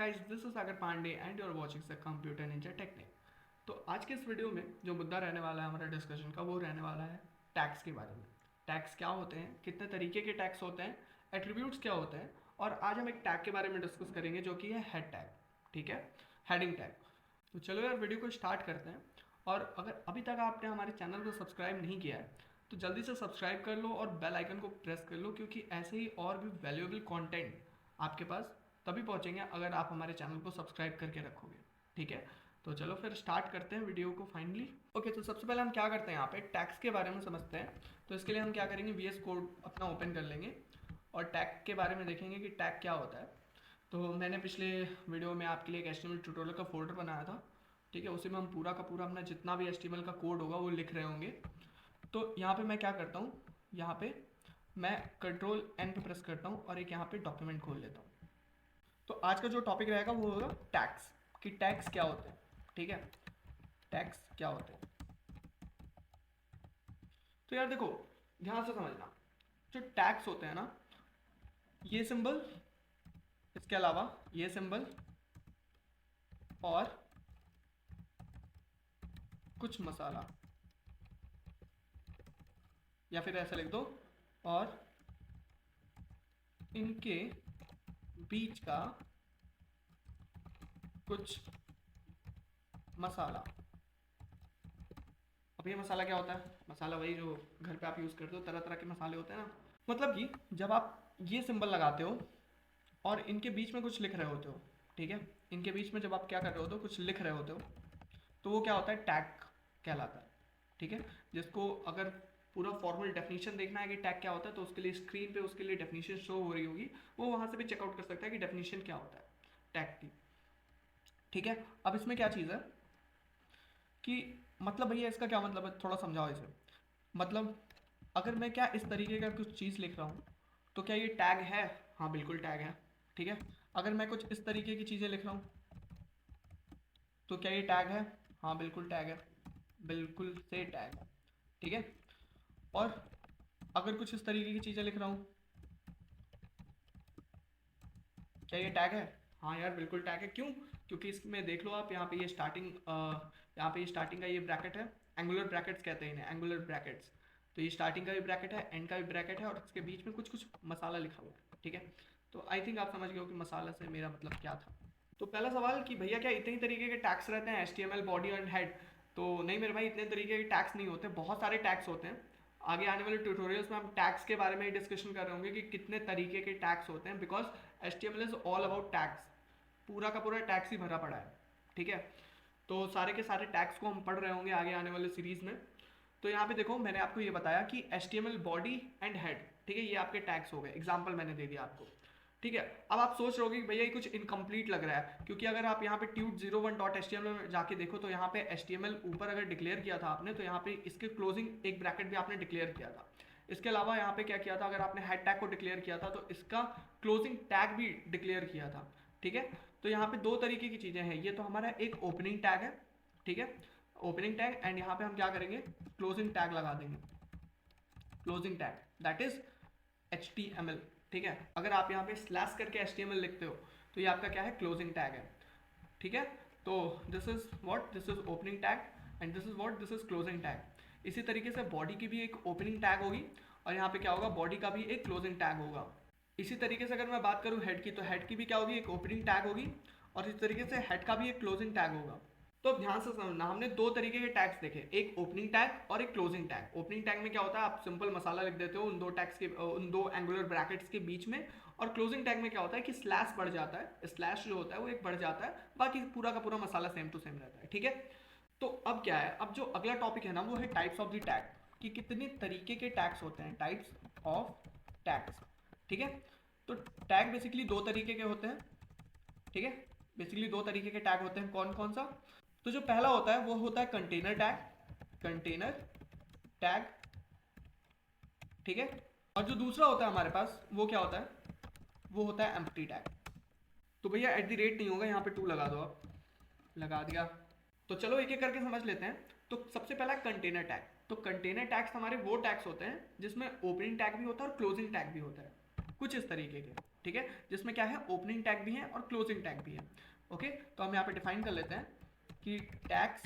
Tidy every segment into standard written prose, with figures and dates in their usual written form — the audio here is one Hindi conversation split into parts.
Guys, this is Sagar Pandey and you are watching the computer ninja technique. तो आज के इस वीडियो में जो मुद्दा रहने वाला है हमारा डिस्कशन का, वो रहने वाला है टैक्स के बारे में। टैक्स क्या होते हैं, कितने तरीके के टैक्स होते हैं, एट्रीब्यूट्स क्या होते हैं, और आज हम एक टैग के बारे में डिस्कस करेंगे जो कि है हेड टैग। ठीक है, हेडिंग टैग। तो चलो यार वीडियो को स्टार्ट करते हैं। और अगर अभी तक आपने हमारे चैनल को सब्सक्राइब नहीं किया है तो जल्दी से सब्सक्राइब कर लो और बेल आइकन को प्रेस कर लो, क्योंकि ऐसे ही और भी वैल्यूएबल कंटेंट आपके पास तभी पहुंचेंगे अगर आप हमारे चैनल को सब्सक्राइब करके रखोगे। ठीक है, तो चलो फिर स्टार्ट करते हैं वीडियो को फाइनली। ओके, तो सबसे पहले हम क्या करते हैं, यहाँ पे टैक्स के बारे में समझते हैं। तो इसके लिए हम क्या करेंगे, VS कोड अपना ओपन कर लेंगे और टैग के बारे में देखेंगे कि टैग क्या होता है। तो मैंने पिछले वीडियो में आपके लिए एक HTML ट्यूटोरियल का फोल्डर बनाया था। ठीक है, उसी में हम पूरा का पूरा अपना जितना भी HTML का कोड होगा वो लिख रहे होंगे। तो यहाँ पे मैं क्या करता हूँ, यहाँ पे मैं Ctrl+N पे प्रेस करता हूँ और एक यहाँ पे डॉक्यूमेंट खोल लेता हूँ। तो आज का जो टॉपिक रहेगा वो होगा टैक्स, कि टैक्स क्या होते हैं। ठीक है, टैक्स क्या होते हैं। तो यार देखो, ध्यान से समझना, जो टैक्स होते हैं ना, ये सिंबल, इसके अलावा ये सिंबल और कुछ मसाला, या फिर ऐसा लिख दो, और इनके बीच का कुछ मसाला। अब ये मसाला क्या होता है, मसाला वही जो घर पे आप यूज़ करते हो, तरह तरह के मसाले होते हैं ना। मतलब कि जब आप ये सिंबल लगाते हो और इनके बीच में कुछ लिख रहे होते हो, ठीक है, इनके बीच में जब आप क्या कर रहे होते हो, कुछ लिख रहे होते हो, तो वो क्या होता है, टैग कहलाता है। ठीक है, जिसको अगर पूरा फॉर्मल डेफिनेशन देखना है कि टैग क्या होता है, तो उसके लिए स्क्रीन पे उसके लिए डेफिनेशन शो हो रही होगी, वो वहाँ से भी चेकआउट कर सकता है कि डेफिनेशन क्या होता है टैग की। ठीक है, अब इसमें क्या चीज़ है कि मतलब भैया इसका क्या मतलब है, थोड़ा समझाओ इसे। मतलब अगर मैं क्या इस तरीके का कुछ चीज़ लिख रहा हूँ तो क्या ये टैग है? हाँ बिल्कुल टैग है। ठीक है, अगर मैं कुछ इस तरीके की चीज़ें लिख रहा हूँ तो क्या ये टैग है? हाँ बिल्कुल टैग है, बिल्कुल से टैग है। ठीक है, और अगर कुछ इस तरीके की चीज़ें लिख रहा हूँ, क्या ये टैग है? हाँ यार बिल्कुल टैग है। क्यों? क्योंकि इसमें देख लो आप, यहाँ पे स्टार्टिंग का ये ब्रैकेट है, एंगुलर ब्रैकेट्स कहते हैं इन्हें, एंगुलर ब्रैकेट्स। तो ये स्टार्टिंग का भी ब्रैकेट है, एंड का भी ब्रैकेट है, और इसके बीच में कुछ कुछ मसाला लिखा हुआ है। ठीक है, तो आई थिंक आप समझ गए हो कि मसाला से मेरा मतलब क्या था। तो पहला सवाल कि भैया क्या इतने ही तरीके के टैग्स रहते हैं, HTML बॉडी एंड हेड? तो नहीं मेरे भाई, इतने तरीके के टैग्स नहीं होते, बहुत सारे टैग्स होते हैं। आगे आने वाले ट्यूटोरियल्स में हम टैग्स के बारे में ही डिस्कशन कर रहे होंगे कि कितने तरीके के टैग्स होते हैं, because HTML is all about tags. पूरा का पूरा टैग्स ही भरा पड़ा है। ठीक है, तो सारे के सारे टैग्स को हम पढ़ रहे होंगे आगे आने वाले सीरीज में। तो यहाँ पे देखो, मैंने आपको ये बताया कि HTML बॉडी एंड हेड, ठीक है, ये आपके टैग्स हो गए, एग्जाम्पल मैंने दे दिया आपको। ठीक है, अब आप सोच रहे हो कि भैया ये कुछ इनकम्प्लीट लग रहा है, क्योंकि अगर आप यहाँ पे tut01.html में जाके देखो तो यहाँ पे HTML ऊपर अगर डिक्लेयर किया था आपने, तो यहाँ पे इसके क्लोजिंग एक ब्रैकेट भी आपने डिक्लेयर किया था। इसके अलावा यहाँ पे क्या किया था, अगर आपने हेड टैग को डिक्लेयर किया था तो इसका क्लोजिंग टैग भी डिक्लेयर किया था। ठीक है, तो यहाँ पे दो तरीके की चीज़ें हैं, ये तो हमारा एक ओपनिंग टैग है। ठीक है, ओपनिंग टैग, एंड यहाँ पे हम क्या करेंगे, क्लोजिंग टैग लगा देंगे, closing tag that is HTML। ठीक है, अगर आप यहाँ पे स्लैश करके HTML लिखते हो तो ये आपका क्या है, क्लोजिंग टैग है। ठीक है, तो this is what, this is opening tag and this is what, this is closing tag. इसी तरीके से बॉडी की भी एक ओपनिंग टैग होगी और यहाँ पे क्या होगा, बॉडी का भी एक क्लोजिंग टैग होगा। इसी तरीके से अगर मैं बात करूँ हेड की, तो हेड की भी क्या होगी, एक ओपनिंग टैग होगी, और इस तरीके से हेड का भी एक क्लोजिंग टैग होगा। तो अब ध्यान से समझना, हमने दो तरीके के टैग्स देखे, एक ओपनिंग टैग और एक क्लोजिंग टैग। ओपनिंग टैग में क्या होता है, आप सिंपल मसाला लिख देते हो उन दो टैग्स के, उन दो एंगुलर ब्रैकेट्स के बीच में, और क्लोजिंग टैग में क्या होता है कि स्लैश बढ़ जाता है, स्लैश जो होता है वो एक बढ़ जाता है, बाकी पूरा का पूरा मसाला सेम टू सेम रहता है। ठीक है, तो अब क्या है, अब जो अगला टॉपिक है ना, वो है टाइप्स ऑफ द टैग, कि कितने तरीके के टैग्स होते हैं, टाइप्स ऑफ टैग्स। ठीक है, तो टैग बेसिकली दो तरीके के होते हैं। ठीक है, बेसिकली दो तरीके के टैग होते हैं, कौन कौन सा? तो जो पहला होता है वो होता है कंटेनर टैग, कंटेनर टैग। ठीक है, और जो दूसरा होता है हमारे पास वो क्या होता है, वो होता है एम्प्टी टैग। तो भैया @ नहीं होगा, यहाँ पे 2 लगा दो, आप लगा दिया। तो चलो एक एक करके समझ लेते हैं। तो सबसे पहला कंटेनर टैग। तो कंटेनर टैग्स हमारे वो टैग्स होते हैं जिसमें ओपनिंग टैग भी होता है और क्लोजिंग टैग भी होता है। कुछ इस तरीके के, ठीक है, जिसमें क्या है, ओपनिंग टैग भी है और क्लोजिंग टैग भी है। ओके, तो हम यहाँ पे डिफाइन कर लेते हैं कि tags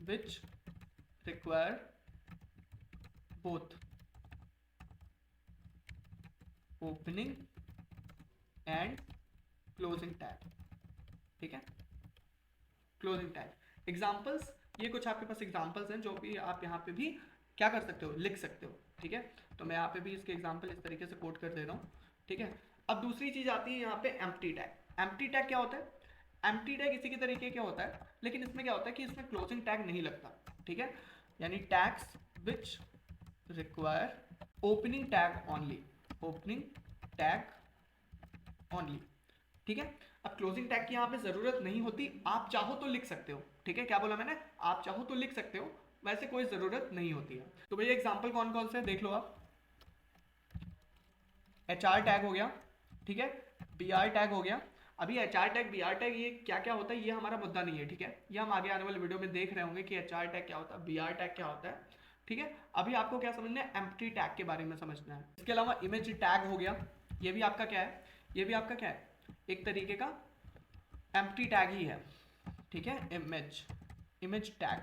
which require both opening and closing tag, ठीक है, क्लोजिंग टैग। एग्जांपल्स, ये कुछ आपके पास एग्जांपल्स हैं जो भी आप यहाँ पे भी क्या कर सकते हो, लिख सकते हो, ठीक है। तो मैं यहाँ पे भी इसके एग्जांपल इस तरीके से कोट कर दे रहा हूँ, ठीक है। अब दूसरी चीज आती है यहाँ पे एम्प्टी टैग। एम्प्टी टैग क्या होता है, एम्प्टी टैग इसी के तरीके क्या होता है, लेकिन इसमें क्या होता है कि इसमें क्लोजिंग टैग नहीं लगता, ठीक है, यानी tags which require opening tag only, opening tag only, ठीक है। अब क्लोजिंग टैग की यहाँ पे जरूरत नहीं होती, आप चाहो तो लिख सकते हो, ठीक है, क्या बोला मैंने, आप चाहो तो लिख सकते हो, वैसे कोई जरूरत नहीं होती है। तो भैया एग्जांपल कौन कौन से देख लो आप, HR टैग हो गया, ठीक है, BR टैग हो गया। अभी HR टैग BR टैग ये क्या क्या होता है ये हमारा मुद्दा नहीं है, ठीक है, ये हम आगे आने वाले वीडियो में देख रहे होंगे कि HR टैग क्या होता है, BR टैग क्या होता है, ठीक है। अभी आपको क्या समझना है, एम्प्टी टैग के बारे में समझना है। इसके अलावा इमेज टैग हो गया, ये भी आपका क्या है, ये भी आपका क्या है, एक तरीके का एम्प्टी टैग ही है, ठीक है, इमेज टैग,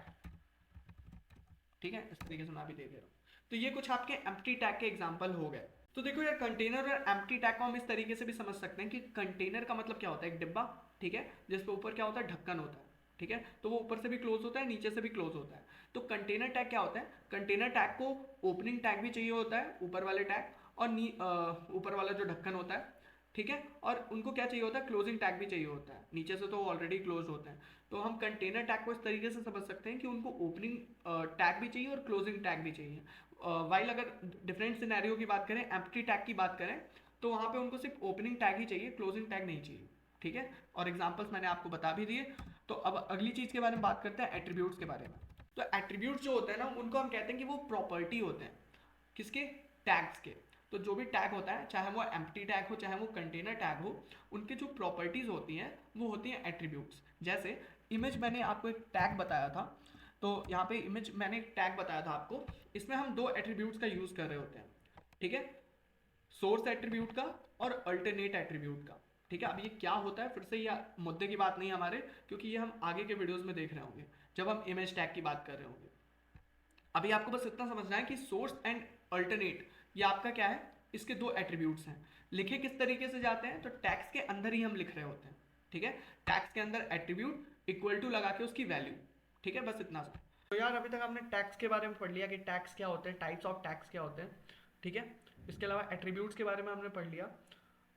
ठीक है, इस तरीके से मैं अभी देख रहा हूँ। तो ये कुछ आपके एम्प्टी टैग के एग्जांपल हो गए। तो देखो यार, कंटेनर और एम्प्टी टैग को हम इस तरीके से भी समझ सकते हैं कि कंटेनर का मतलब क्या होता है, एक डिब्बा, ठीक है, जिसपे ऊपर क्या होता है, ढक्कन होता है, ठीक है, तो वो ऊपर से भी क्लोज होता है, नीचे से भी क्लोज होता है। तो कंटेनर टैग क्या होता है, कंटेनर टैग को ओपनिंग टैग भी चाहिए होता है, ऊपर वाले टैग, और ऊपर वाला जो ढक्कन होता है, ठीक है, और उनको क्या चाहिए होता है, क्लोजिंग टैग भी चाहिए होता है, नीचे से तो ऑलरेडी क्लोज होते हैं। तो हम कंटेनर टैग को इस तरीके से समझ सकते हैं कि उनको ओपनिंग टैग भी चाहिए और क्लोजिंग टैग भी चाहिए। वाइल अगर डिफरेंट सिनेरियो की बात करें, एम्प्टी टैग की बात करें, तो वहाँ पे उनको सिर्फ ओपनिंग टैग ही चाहिए, क्लोजिंग टैग नहीं चाहिए, ठीक है। और एग्जांपल्स मैंने आपको बता भी दिए। तो अब अगली चीज़ के बारे में बात करते हैं, एट्रीब्यूट्स के बारे में। तो एट्रीब्यूट्स जो होते हैं ना, उनको हम कहते हैं कि वो प्रॉपर्टी होते हैं, किसके, टैग्स के। तो जो भी टैग होता है, चाहे वो एम्प्टी टैग हो चाहे वो कंटेनर टैग हो, उनके जो प्रॉपर्टीज होती हैं वो होती हैं एट्रीब्यूट्स। जैसे इमेज मैंने आपको एक टैग बताया था, तो यहाँ पे इमेज मैंने एक टैग बताया था आपको, इसमें हम दो एट्रीब्यूट्स का यूज कर रहे होते हैं, ठीक है, सोर्स एट्रीब्यूट का और अल्टरनेट एट्रीब्यूट का, ठीक है। अब ये क्या होता है, फिर से ये मुद्दे की बात नहीं हमारे, क्योंकि ये हम आगे के वीडियोस में देख रहे होंगे जब हम इमेज टैग की बात कर रहे होंगे। अभी आपको बस इतना समझना है कि सोर्स एंड अल्टरनेट ये आपका क्या है, इसके दो एट्रीब्यूट्स हैं। लिखे किस तरीके से जाते हैं, तो टैग्स के अंदर ही हम लिख रहे होते हैं, ठीक है, टैग्स के अंदर एट्रीब्यूट इक्वल टू लगा के उसकी वैल्यू, ठीक है, बस इतना सा। तो यार अभी तक हमने टैग्स के बारे में पढ़ लिया कि टैग्स क्या होते हैं, टाइप्स ऑफ टैग्स क्या होते हैं, ठीक है। इसके अलावा एट्रीब्यूट्स के बारे में हमने पढ़ लिया।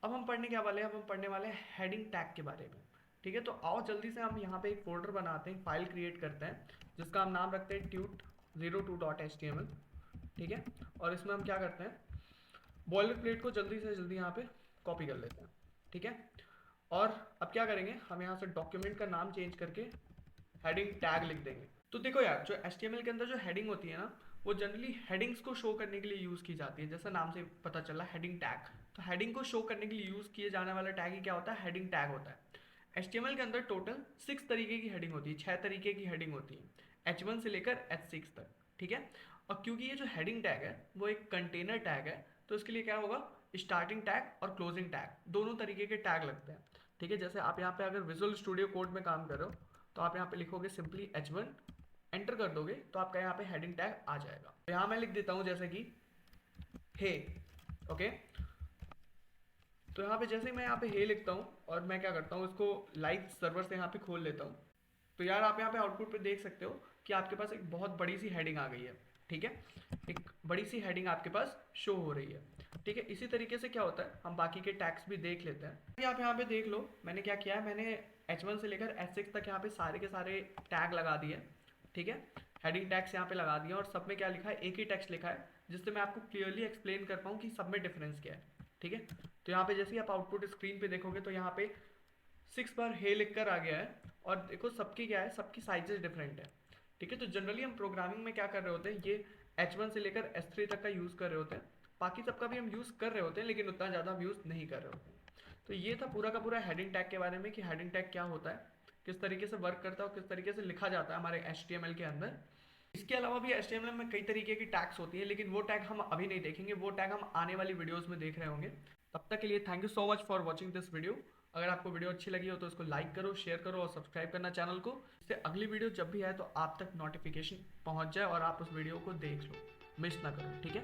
अब हम पढ़ने क्या वाले हैं, अब हम पढ़ने वाले हैं हेडिंग टैग के बारे में, ठीक है। तो आओ जल्दी से हम यहाँ पे एक फोल्डर बनाते हैं, फाइल क्रिएट करते हैं, जिसका हम नाम रखते हैं tut02.html, ठीक है। और इसमें हम क्या करते हैं, बॉयलर प्लेट को जल्दी से जल्दी यहाँ पे कॉपी कर लेते हैं, ठीक है। और अब क्या करेंगे, हम यहाँ से डॉक्यूमेंट का नाम चेंज करके हेडिंग टैग लिख देंगे। तो देखो यार, जो HTML के अंदर जो हेडिंग होती है ना, वो जनरली हेडिंग्स को शो करने के लिए यूज़ की जाती है, जैसा नाम से पता चला हेडिंग टैग। तो हेडिंग को शो करने के लिए यूज़ किए जाने वाला टैग ही क्या होता है, हेडिंग टैग होता है। HTML के अंदर टोटल 6 तरीके की हेडिंग होती है, 6 तरीके की हेडिंग होती है, H1 से लेकर H6 तक, ठीक है। और क्योंकि ये जो हेडिंग टैग है वो एक कंटेनर टैग है, तो इसके लिए क्या होगा, स्टार्टिंग टैग और क्लोजिंग टैग दोनों तरीके के टैग लगते हैं, ठीक है। जैसे आप यहाँ पे अगर विजुअल स्टूडियो कोड में काम कर रहे हो, तो आप यहाँ पे लिखोगे सिंपली H1, एंटर कर दोगे तो आपका यहाँ पे हेडिंग टैग आ जाएगा। तो यहाँ मैं लिख देता हूँ जैसे कि हे, ओके। तो यहाँ पे जैसे मैं यहाँ पे हे लिखता हूँ और मैं क्या करता हूँ, इसको लाइव सर्वर से यहाँ पे खोल लेता हूँ, तो यार आप यहाँ पे आउटपुट पे देख सकते हो कि आपके पास एक बहुत बड़ी सी हेडिंग आ गई है, ठीक है, एक बड़ी सी हेडिंग आपके पास शो हो रही है, ठीक है। इसी तरीके से क्या होता है, हम बाकी के टैग्स भी देख लेते हैं। आप यहाँ पे देख लो मैंने क्या किया है, मैंने H1 से लेकर H6 तक यहाँ पे सारे के सारे टैग लगा दिए, ठीक है, हेडिंग टैग्स यहाँ पे लगा दिया, और सब में क्या लिखा है, एक ही टेक्स्ट लिखा है, जिससे मैं आपको क्लियरली एक्सप्लेन कर पाऊँ कि सब में डिफरेंस क्या है, ठीक है। तो यहाँ पे जैसे ही आप आउटपुट स्क्रीन पे देखोगे तो यहाँ पे 6 बार हे लिख कर आ गया है, और देखो सबकी क्या है, सबकी साइजेस डिफरेंट है, ठीक है। तो जनरली हम प्रोग्रामिंग में क्या कर रहे होते हैं, ये H1 से लेकर H3 तक का यूज़ कर रहे होते हैं, बाकी सबका भी हम यूज़ कर रहे होते हैं, लेकिन उतना ज़्यादा यूज़ नहीं कर रहे होते हैं। तो ये था पूरा का पूरा हेडिंग टैग के बारे में कि हेडिंग टैग क्या होता है, किस तरीके से वर्क करता है और किस तरीके से लिखा जाता है हमारे HTML के अंदर। इसके अलावा भी HTML में कई तरीके की टैग्स होती है, लेकिन वो टैग हम अभी नहीं देखेंगे, वो टैग हम आने वाली वीडियोस में देख रहे होंगे। तब तक के लिए thank you so much for watching this video. अगर आपको वीडियो अच्छी लगी हो तो इसको लाइक करो, शेयर करो और सब्सक्राइब करना चैनल को, इससे अगली वीडियो जब भी आए तो आप तक नोटिफिकेशन पहुंच जाए और आप उस वीडियो को देख लो, मिस ना करो, ठीक है।